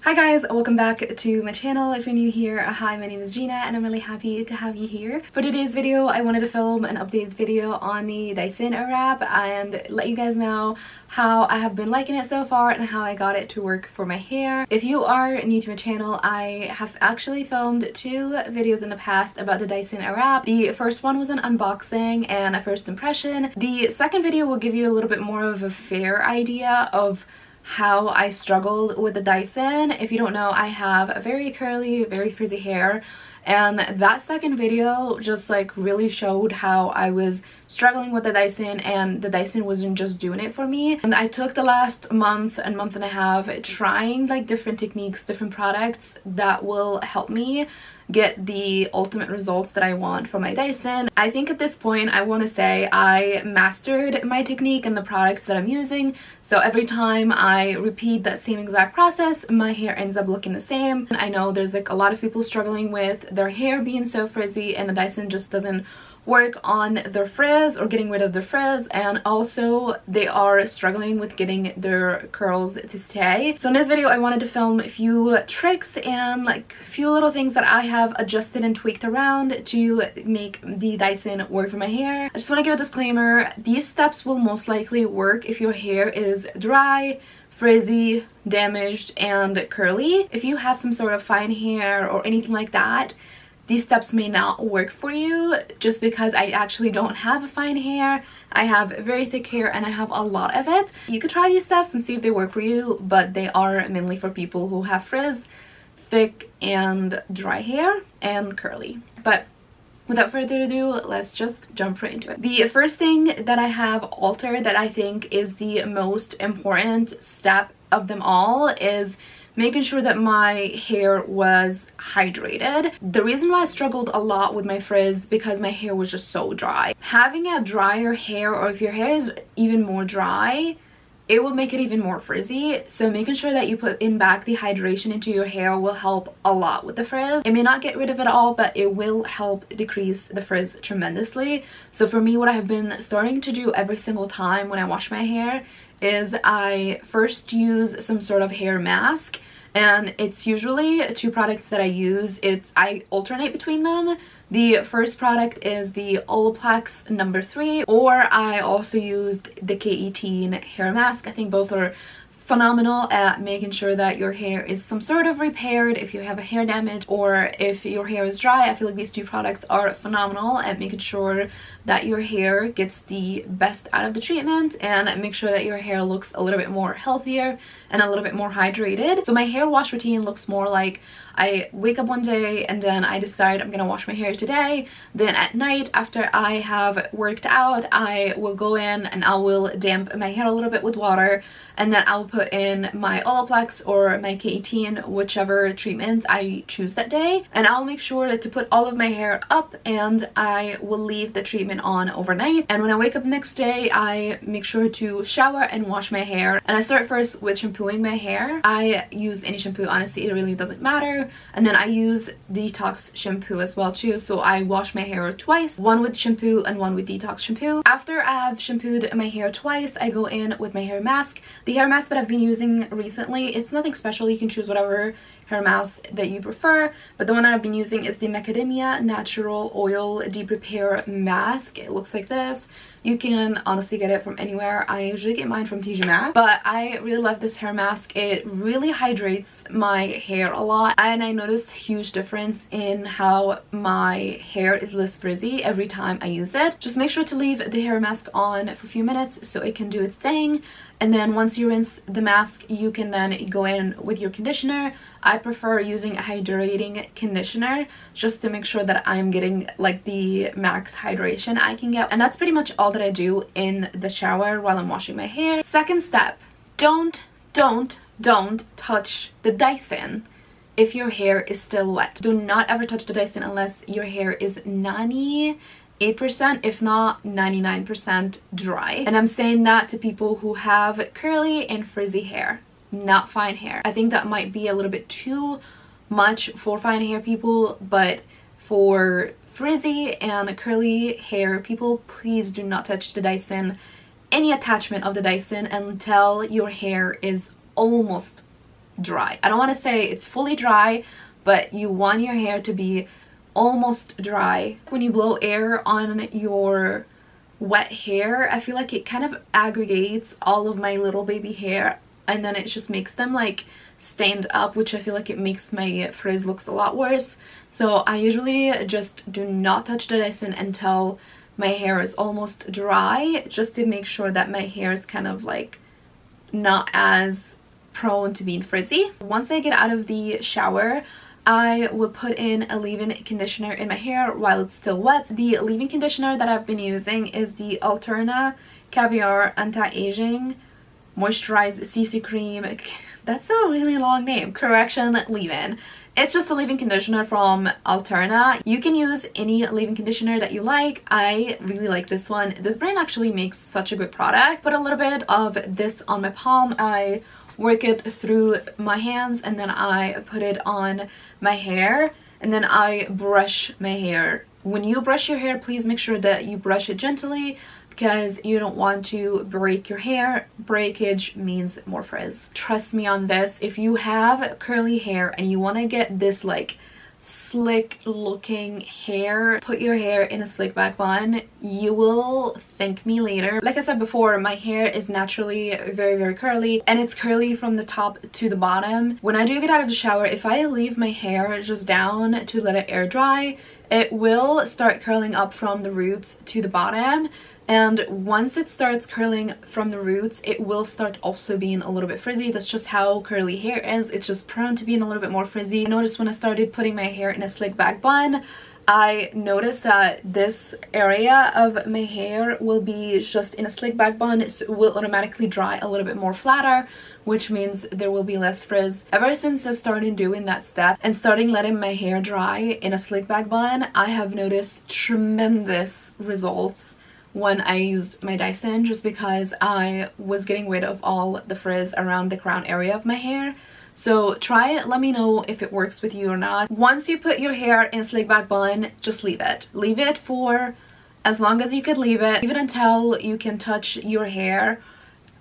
Hi guys, welcome back to my channel. If you're new here, hi, my name is Gina and I'm really happy to have you here. For today's video, I wanted to film an updated video on the Dyson Airwrap and let you guys know how I have been liking it so far and how I got it to work for my hair. If you are new to my channel, I have actually filmed two videos in the past about the Dyson Airwrap. The first one was an unboxing and a first impression. The second video will give you a little bit more of a fair idea of how I struggled with the Dyson. If you don't know, I have a very curly, very frizzy hair, and that second video just like really showed how I was struggling with the Dyson, and the Dyson wasn't just doing it for me. And I took the last month and a half trying like different techniques, different products that will help me get the ultimate results that I want from my Dyson. I think at this point I want to say I mastered my technique and the products that I'm using, so every time I repeat that same exact process, my hair ends up looking the same. I know there's like a lot of people struggling with their hair being so frizzy and the Dyson just doesn't work on their frizz or getting rid of their frizz, and also they are struggling with getting their curls to stay. So in this video I wanted to film a few tricks and like a few little things that I have adjusted and tweaked around to make the Dyson work for my hair. I just want to give a disclaimer, these steps will most likely work if your hair is dry, frizzy, damaged, and curly. If you have some sort of fine hair or anything like that, these steps may not work for you, just because I actually don't have fine hair. I have very thick hair and I have a lot of it. You could try these steps and see if they work for you, but they are mainly for people who have frizz, thick and dry hair, and curly. But without further ado, let's just jump right into it. The first thing that I have altered that I think is the most important step of them all is making sure that my hair was hydrated. The reason why I struggled a lot with my frizz because my hair was just so dry. Having a drier hair, or if your hair is even more dry, it will make it even more frizzy. So making sure that you put in back the hydration into your hair will help a lot with the frizz. It may not get rid of it all, but it will help decrease the frizz tremendously. So for me, what I have been starting to do every single time when I wash my hair is I first use some sort of hair mask, and it's usually two products that I use. I alternate between them. The first product is the Olaplex number 3, or I also used the K18 hair mask. I think both are phenomenal at making sure that your hair is some sort of repaired if you have a hair damage, or if your hair is dry. I feel like these two products are phenomenal at making sure that your hair gets the best out of the treatment and make sure that your hair looks a little bit more healthier and a little bit more hydrated. So my hair wash routine looks more like I wake up one day and then I decide I'm gonna wash my hair today. Then at night, after I have worked out, I will go in and I will damp my hair a little bit with water, and then I'll put in my Olaplex or my K18, whichever treatment I choose that day, and I'll make sure to put all of my hair up, and I will leave the treatment on overnight. And when I wake up next day, I make sure to shower and wash my hair. And I start first with shampooing my hair. I use any shampoo, honestly, it really doesn't matter. And then I use detox shampoo as well too, so I wash my hair twice, one with shampoo and one with detox shampoo. After I have shampooed my hair twice, I go in with my hair mask. The hair mask that I've been using recently, it's nothing special, you can choose whatever hair mask that you prefer, but the one that I've been using is the Macadamia Natural Oil Deep Repair Mask. It looks like this. You can honestly get it from anywhere. I usually get mine from TJ Maxx, but I really love this hair mask. It really hydrates my hair a lot, and I notice huge difference in how my hair is less frizzy every time I use it. Just make sure to leave the hair mask on for a few minutes so it can do its thing, and then once you rinse the mask, you can then go in with your conditioner. I prefer using a hydrating conditioner just to make sure that I'm getting like the max hydration I can get. And that's pretty much all that I do in the shower while I'm washing my hair. Second step, don't touch the Dyson if your hair is still wet. Do not ever touch the Dyson unless your hair is 98%, if not 99% dry. And I'm saying that to people who have curly and frizzy hair, not fine hair. I think that might be a little bit too much for fine hair people, but for frizzy and curly hair people, please do not touch the Dyson, any attachment of the Dyson, until your hair is almost dry. I don't want to say it's fully dry, but you want your hair to be almost dry. When you blow air on your wet hair, I feel like it kind of aggregates all of my little baby hair, and then it just makes them like stand up, which I feel like it makes my frizz looks a lot worse. So I usually just do not touch the Dyson until my hair is almost dry, just to make sure that my hair is kind of like not as prone to being frizzy. Once I get out of the shower, I will put in a leave-in conditioner in my hair while it's still wet. The leave-in conditioner that I've been using is the Alterna Caviar Anti-Aging Moisturized CC Cream. That's a really long name. Correction, leave-in. It's just a leave-in conditioner from Alterna. You can use any leave-in conditioner that you like. I really like this one. This brand actually makes such a good product. Put a little bit of this on my palm. I work it through my hands, and then I put it on my hair, and then I brush my hair. When you brush your hair, please make sure that you brush it gently, because you don't want to break your hair. Breakage means more frizz. Trust me on this. If you have curly hair and you want to get this like slick looking hair, put your hair in a Slickback Bun. You will thank me later. Like I said before, my hair is naturally very curly, and it's curly from the top to the bottom. When I do get out of the shower, if I leave my hair just down to let it air dry, it will start curling up from the roots to the bottom. And once it starts curling from the roots, it will start also being a little bit frizzy. That's just how curly hair is. It's just prone to being a little bit more frizzy. I noticed when I started putting my hair in a Slickback Bun, I noticed that this area of my hair will be just in a Slickback Bun, so it will automatically dry a little bit more flatter, which means there will be less frizz. Ever since I started doing that step and starting letting my hair dry in a Slickback Bun, I have noticed tremendous results when I used my Dyson, just because I was getting rid of all the frizz around the crown area of my hair. So try it, let me know if it works with you or not. Once you put your hair in a Slickback Bun, just leave it. Leave it for as long as you could leave it, even until you can touch your hair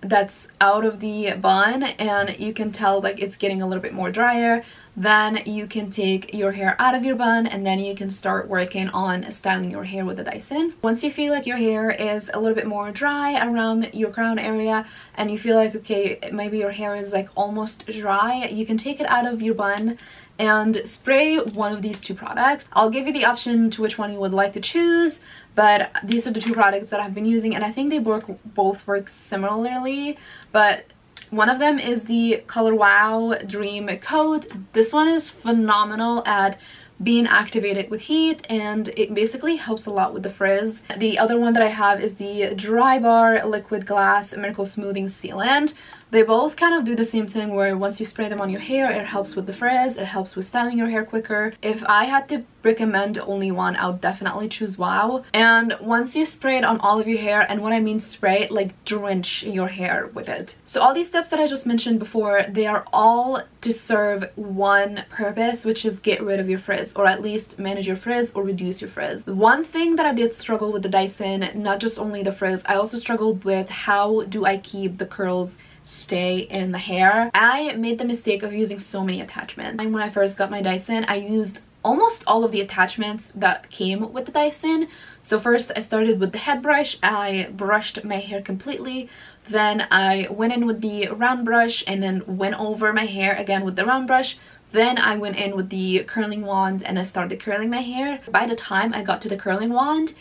that's out of the bun and you can tell like it's getting a little bit more drier. Then you can take your hair out of your bun, and then you can start working on styling your hair with the Dyson. Once you feel like your hair is a little bit more dry around your crown area, and you feel like, okay, maybe your hair is like almost dry, you can take it out of your bun and spray one of these two products. I'll give you the option to which one you would like to choose, but these are the two products that I've been using, and I think they both work similarly. But one of them is the Color Wow Dream Coat. This one is phenomenal at being activated with heat, and it basically helps a lot with the frizz. The other one that I have is the Dry Bar Liquid Glass Miracle Smoothing Sealant. They both kind of do the same thing, where once you spray them on your hair, it helps with the frizz, it helps with styling your hair quicker. If I had to recommend only one, I would definitely choose Wow. And once you spray it on all of your hair, and when I mean spray, like drench your hair with it. So all these steps that I just mentioned before, they are all to serve one purpose, which is get rid of your frizz, or at least manage your frizz or reduce your frizz. The one thing that I did struggle with the Dyson, not just only the frizz, I also struggled with how do I keep the curls stay in the hair. I made the mistake of using so many attachments. And when I first got my Dyson, I used almost all of the attachments that came with the Dyson. So first I started with the head brush. I brushed my hair completely. Then I went in with the round brush and then went over my hair again with the round brush. Then I went in with the curling wand and I started curling my hair. By the time I got to the curling wand,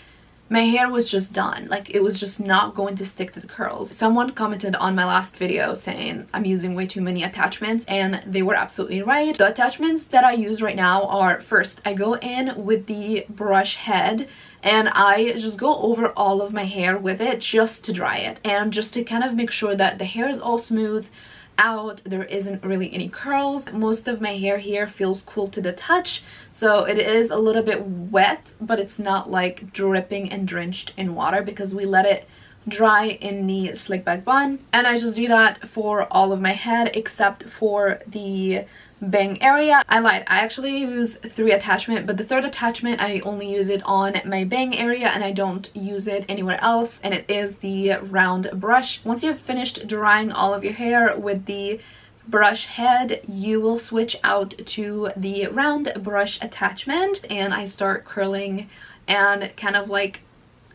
my hair was just done. Like, it was just not going to stick to the curls. Someone commented on my last video saying I'm using way too many attachments, and they were absolutely right. The attachments that I use right now are, first, I go in with the brush head and I just go over all of my hair with it just to dry it, and just to kind of make sure that the hair is all smooth out, there isn't really any curls. Most of my hair here feels cool to the touch, so it is a little bit wet, but it's not like dripping and drenched in water because we let it dry in the Slickback Bun. And I just do that for all of my head except for the bang area. I lied, I actually use 3 attachments, but the third attachment I only use it on my bang area and I don't use it anywhere else, and it is the round brush. Once you've finished drying all of your hair with the brush head, you will switch out to the round brush attachment, and I start curling and kind of like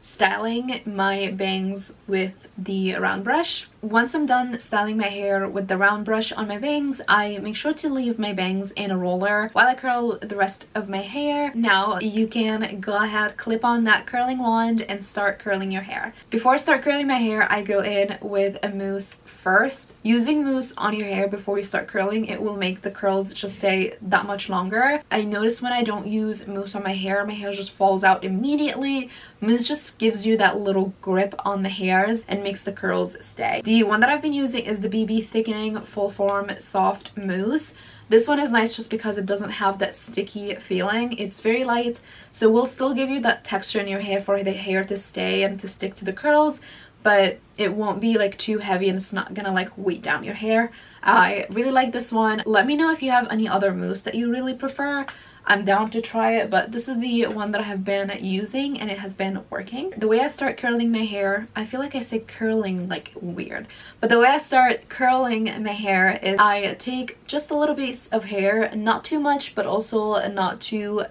styling my bangs with the round brush. Once I'm done styling my hair with the round brush on my bangs, I make sure to leave my bangs in a roller while I curl the rest of my hair. Now you can go ahead, clip on that curling wand and start curling your hair. Before I start curling my hair, I go in with a mousse first. Using mousse on your hair before you start curling, it will make the curls just stay that much longer. I notice when I don't use mousse on my hair just falls out immediately. Mousse just gives you that little grip on the hairs and makes the curls stay. The one that I've been using is the BB Thickening Full Form Soft Mousse. This one is nice just because it doesn't have that sticky feeling. It's very light, so will still give you that texture in your hair for the hair to stay and to stick to the curls, but it won't be like too heavy and it's not gonna like weight down your hair. I really like this one. Let me know if you have any other mousse that you really prefer. I'm down to try it, but this is the one that I have been using and it has been working. The way I start curling my hair, I feel like I say curling like weird, but the way I start curling my hair is I take just a little piece of hair, not too much but also not too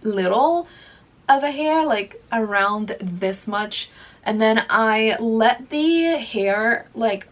little of a hair, like around this much, and then I let the hair like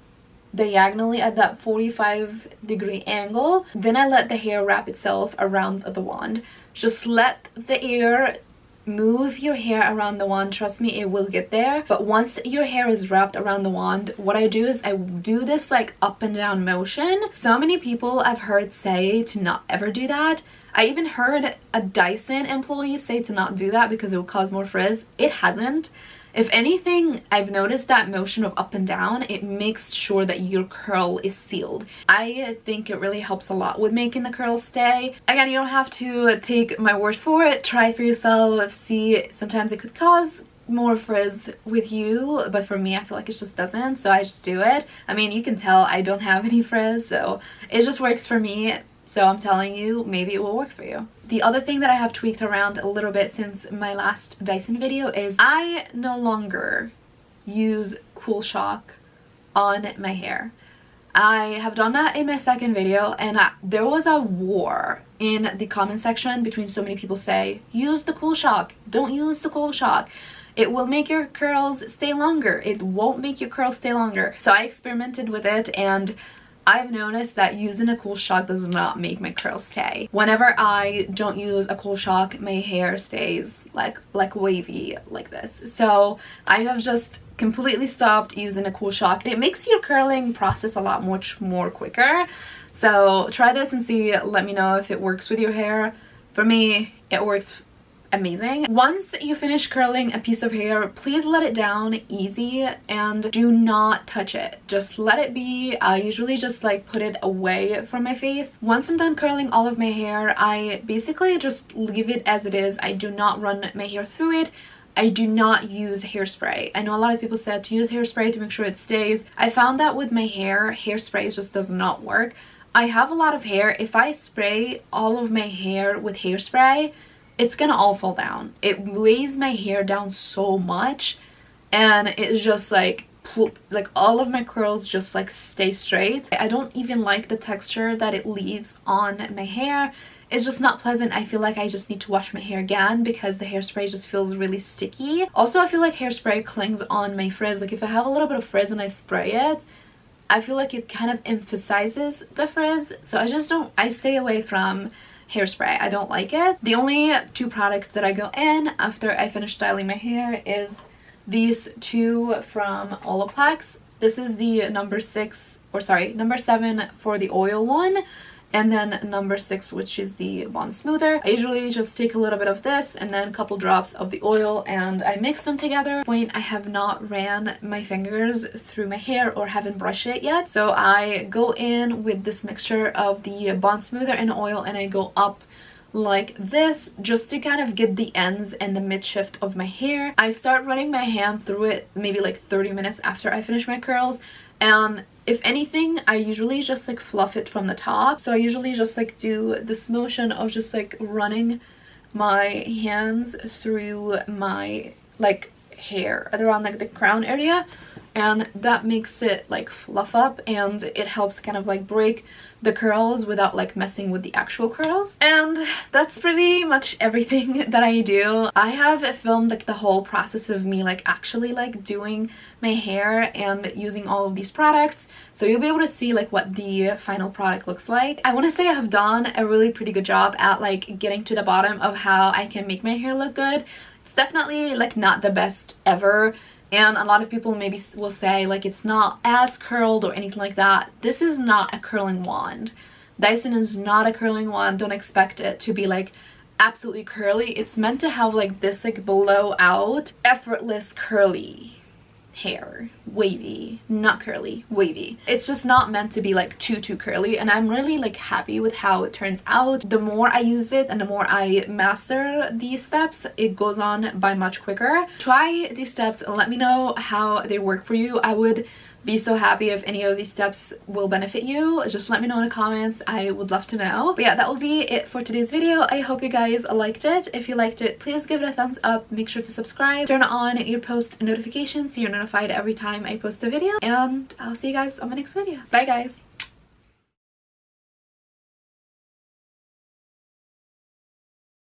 diagonally at that 45-degree angle. Then I let the hair wrap itself around the wand. Just let the air move your hair around the wand. Trust me, it will get there. But once your hair is wrapped around the wand, what I do is I do this like up and down motion. So many people I've heard say to not ever do that. I even heard a Dyson employee say to not do that because it will cause more frizz. It hasn't. If anything, I've noticed that motion of up and down, it makes sure that your curl is sealed. I think it really helps a lot with making the curls stay. Again, you don't have to take my word for it. Try it for yourself. See, sometimes it could cause more frizz with you, but for me, I feel like it just doesn't, so I just do it. I mean, you can tell I don't have any frizz, so it just works for me. So I'm telling you, maybe it will work for you. The other thing that I have tweaked around a little bit since my last Dyson video is I no longer use Cool Shock on my hair. I have done that in my second video, and there was a war in the comment section between so many people say, use the Cool Shock, don't use the Cool Shock. It will make your curls stay longer. It won't make your curls stay longer. So I experimented with it, and I've noticed that using a Cool Shock does not make my curls stay. Whenever I don't use a Cool Shock, my hair stays like wavy like this. So I have just completely stopped using a Cool Shock. It makes your curling process a lot much more quicker. So try this and see. Let me know if it works with your hair. For me, it works amazing. Once you finish curling a piece of hair, please let it down easy and do not touch it. Just let it be. I usually just like put it away from my face. Once I'm done curling all of my hair, I basically just leave it as it is. I do not run my hair through it. I do not use hairspray. I know a lot of people said to use hairspray to make sure it stays. I found that with my hair, hairspray just does not work. I have a lot of hair. If I spray all of my hair with hairspray, it's gonna all fall down. It weighs my hair down so much, and it's just like all of my curls just like stay straight. I don't even like the texture that it leaves on my hair. It's just not pleasant. I feel like I just need to wash my hair again because the hairspray just feels really sticky. Also, I feel like hairspray clings on my frizz. Like if I have a little bit of frizz and I spray it, I feel like it kind of emphasizes the frizz. So I stay away from hairspray. I don't like it. The only two products that I go in after I finish styling my hair is these two from Olaplex. This is the number 7 for the oil one, and then number 6, which is the Bond Smoother. I usually just take a little bit of this and then a couple drops of the oil and I mix them together. At this point, I have not ran my fingers through my hair or haven't brushed it yet. So I go in with this mixture of the Bond Smoother and oil, and I go up like this just to kind of get the ends and the mid shift of my hair. I start running my hand through it maybe like 30 minutes after I finish my curls, and if anything, I usually just like fluff it from the top. So I usually just like do this motion of just like running my hands through my like hair at around like the crown area, and that makes it like fluff up, and it helps kind of like break the curls without like messing with the actual curls. And that's pretty much everything that I do. I have filmed like the whole process of me like actually like doing my hair and using all of these products, so you'll be able to see like what the final product looks like. I want to say I have done a really pretty good job at like getting to the bottom of how I can make my hair look good. It's definitely like not the best ever, and a lot of people maybe will say like it's not as curled or anything like that. This is not a curling wand. Dyson is not a curling wand. Don't expect it to be like absolutely curly. It's meant to have like this like blowout, effortless curly hair. Wavy, not curly, wavy. It's just not meant to be like too curly, and I'm really like happy with how it turns out. The more I use it and the more I master these steps, it goes on by much quicker. Try these steps and let me know how they work for you. I would be so happy if any of these steps will benefit you. Just let me know in the comments. I would love to know. But yeah, that will be it for today's video. I hope you guys liked it. If you liked it, please give it a thumbs up. Make sure to subscribe. Turn on your post notifications so you're notified every time I post a video. And I'll see you guys on my next video. Bye guys.